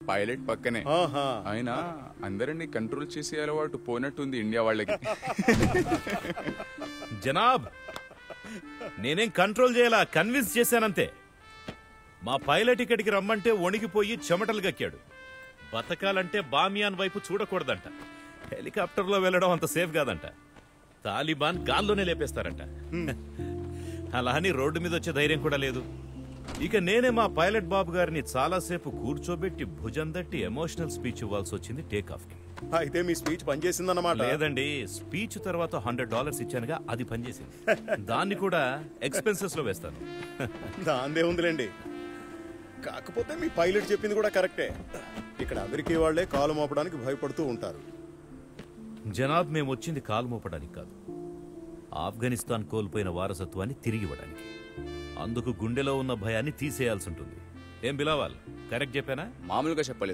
Pilot పక్కనే. ఆయన అందరినీ కంట్రోల్ చేసే అలవాటు పోనట్టుంది ఇండియా వాళ్ళకి. జనాబ్, నేనేం కంట్రోల్ చేయాలా, కన్విన్స్ చేశానంతే. మా పైలట్ ఇక్కడికి రమ్మంటే వణికిపోయి చెమటలు గక్కాడు. బతకాలంటే బామియాన్ వైపు చూడకూడదంట. హెలికాప్టర్లో వెళ్ళడం అంత సేఫ్ కాదంట. తాలిబాన్ గాల్లోనే లేపేస్తారంట. అలా అని రోడ్డు మీద వచ్చే ధైర్యం కూడా లేదు. ఇక నేనే మా పైలట్ బాబు గారిని చాలాసేపు కూర్చోబెట్టి భుజం తట్టి ఎమోషనల్ స్పీచ్ ఇవ్వాల్సి వచ్చింది టేక్-ఆఫ్ కి. అయితే మీ స్పీచ్ పనిచేసిందన్నమాట? లేదండి, స్పీచ్ తర్వాత $100 ఇచ్చానుగా, అది పనిచేసింది. దాన్ని కూడా ఎక్స్పెన్సెస్ లో వేస్తాను. దాందే ఉందిలేండి. కాకపోతే మీ పైలట్ చెప్పింది కూడా కరెక్టే. ఇక్కడ అమెరికా వాళ్లే కాలు మోపడానికి భయపడుతూ ఉంటారు. జనాబ్, మేము వచ్చింది కాలు మోపడానికి కాదు, ఆఫ్ఘనిస్తాన్ కోల్పోయిన వారసత్వాన్ని తిరిగి ఇవ్వడానికి. అందుకు గుండెలో ఉన్న భయాన్ని తీసేయాల్సి ఉంటుంది. ఏం బిలావాల్, కరెక్ట్ చెప్పానా? మామూలుగా చెప్పలేదు.